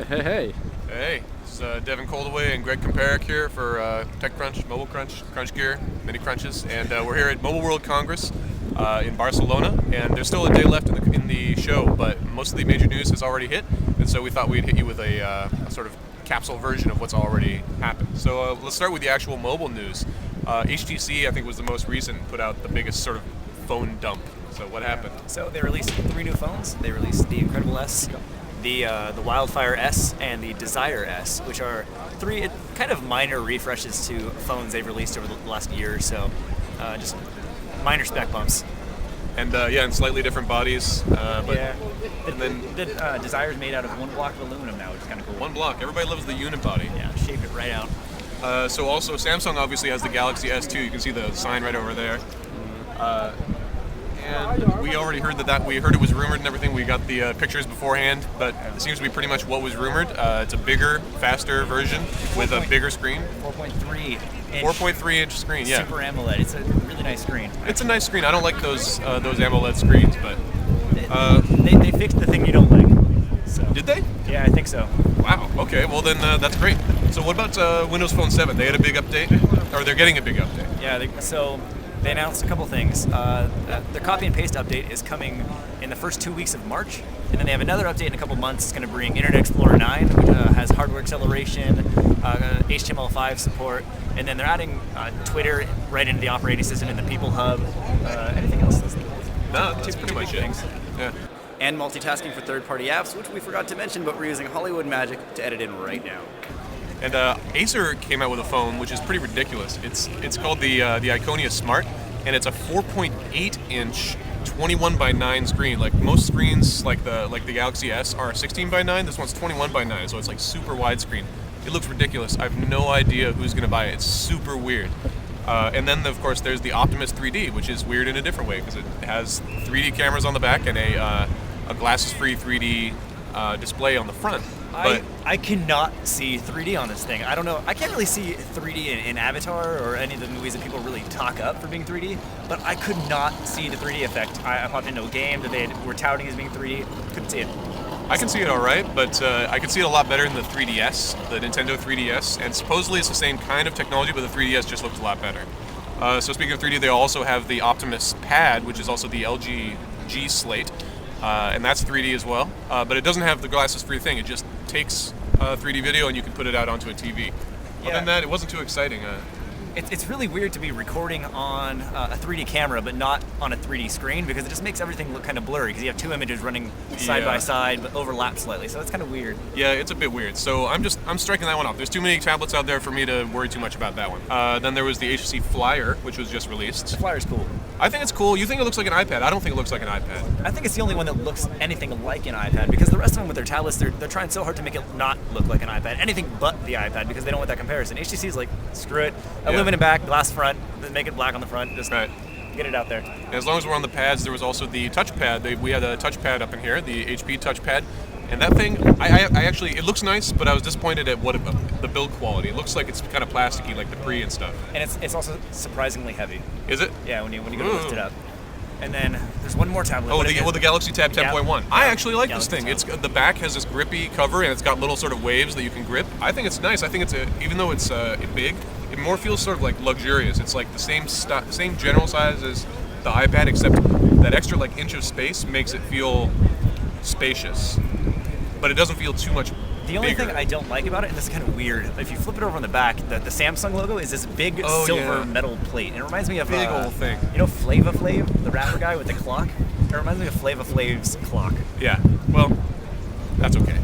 Hey. Hey, this is Devin Coldaway and Greg Comparic here for TechCrunch, Mobile Crunch, Crunch Gear, Mini Crunches, and we're here at Mobile World Congress in Barcelona. And there's still a day left in the show, but most of the major news has already hit, and so we thought we'd hit you with a sort of capsule version of what's already happened. So let's start with the actual mobile news. HTC, I think, was the most recent, put out the biggest sort of phone dump. So what happened? So they released 3 new phones. They released the Incredible S, the Wildfire S, and the Desire S, which are 3 kind of minor refreshes to phones they've released over the last year or so. Just minor spec bumps. And and slightly different bodies. Yeah. And then The Desire's made out of 1 block of aluminum now, which is kind of cool. one block. Everybody loves the unibody. Yeah, shaved it right out. So also Samsung obviously has the Galaxy S2. You can see the sign right over there. And we already heard we heard it was rumored and everything. We got the pictures beforehand, but it seems to be pretty much what was rumored. It's a bigger, faster version with a bigger screen. 4.3 inch. 4.3 inch screen, yeah. Super AMOLED. It's a really nice screen. It's a nice screen. I don't like those AMOLED screens, but They fixed the thing you don't like. So. did they? Yeah, I think so. Wow. Okay. Well, then that's great. So what about Windows Phone 7? They had a big update, or they're getting a big update. Yeah, they announced a couple things. Their copy and paste update is coming in the first 2 weeks of March, and then they have another update in a couple months. It's going to bring Internet Explorer 9, which has hardware acceleration, HTML5 support, and then they're adding Twitter right into the operating system in the People Hub. Anything else? No, that's pretty two much big it. things. Yeah. And multitasking for third-party apps, which we forgot to mention, but we're using Hollywood Magic to edit in right now. And Acer came out with a phone which is pretty ridiculous. It's called the Iconia Smart, and it's a 4.8 inch 21 by 9 screen. Like most screens, like the Galaxy S, are 16 by 9. This one's 21 by 9, so it's like super widescreen. It looks ridiculous. I have no idea who's gonna buy it. It's super weird. And then of course there's the Optimus 3D, which is weird in a different way because it has 3D cameras on the back and a glasses-free 3D display on the front. But I cannot see 3D on this thing. I don't know. I can't really see 3D in Avatar or any of the movies that people really talk up for being 3D, but I could not see the 3D effect. I popped into a game that they were touting as being 3D. Couldn't see it. I can see it all right, but I can see it a lot better in the 3DS, the Nintendo 3DS, and supposedly it's the same kind of technology, but the 3DS just looks a lot better. So speaking of 3D, they also have the Optimus Pad, which is also the LG G Slate, and that's 3D as well, but it doesn't have the glasses-free thing. It just takes 3D video and you can put it out onto a TV. Other than that, it wasn't too exciting. It's really weird to be recording on a 3D camera but not on a 3D screen because it just makes everything look kind of blurry because you have 2 images running side by side but overlap slightly, so it's kind of weird. Yeah, it's a bit weird. So I'm striking that one off. There's too many tablets out there for me to worry too much about that one. Then there was the HTC Flyer, which was just released. The Flyer's cool. I think it's cool. You think it looks like an iPad. I don't think it looks like an iPad. I think it's the only one that looks anything like an iPad because the rest of them with their tablets, they're trying so hard to make it not look like an iPad. Anything but the iPad because they don't want that comparison. HTC is like, screw it. Aluminum back, glass front, then make it black on the front. Just get it out there. And as long as we're on the pads, there was also the touchpad. We had a touchpad up in here, the HP touchpad. And that thing, I actually, it looks nice, but I was disappointed at the build quality. It looks like it's kind of plasticky, like the Pre and stuff. And it's also surprisingly heavy. Is it? Yeah, when you go to lift it up. And then there's one more tablet. Oh, the Galaxy Tab 10.1. I actually like this thing. Galaxy It's the back has this grippy cover and it's got little sort of waves that you can grip. I think it's nice. I think even though it's big, it more feels sort of like luxurious. It's like the same general size as the iPad, except that extra like inch of space makes it feel spacious, but it doesn't feel too much. The only bigger. thing I don't like about it, and this is kind of weird, if you flip it over on the back, the Samsung logo is this big silver metal plate. And it reminds me of big old thing. You know Flava Flav, the rapper guy with the clock? It reminds me of Flava Flav's clock. Yeah. Well, that's okay.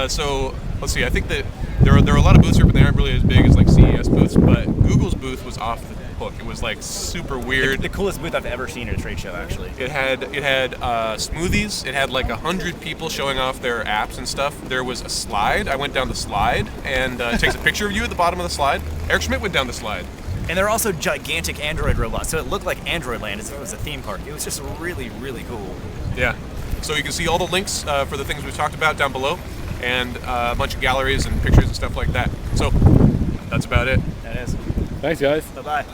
So let's see. I think that there are a lot of booths here, but they aren't really as big as like CES booths. But Google's booth was off the hook. It was like super weird. The coolest booth I've ever seen at a trade show, actually. It had smoothies. It had like 100 people showing off their apps and stuff. There was a slide. I went down the slide, and it takes a picture of you at the bottom of the slide. Eric Schmidt went down the slide. And there are also gigantic Android robots, so it looked like Android Land as if it was a theme park. It was just really, really cool. Yeah. So you can see all the links for the things we've talked about down below, and a bunch of galleries and pictures and stuff like that. So that's about it. That is. Thanks, guys. Bye-bye.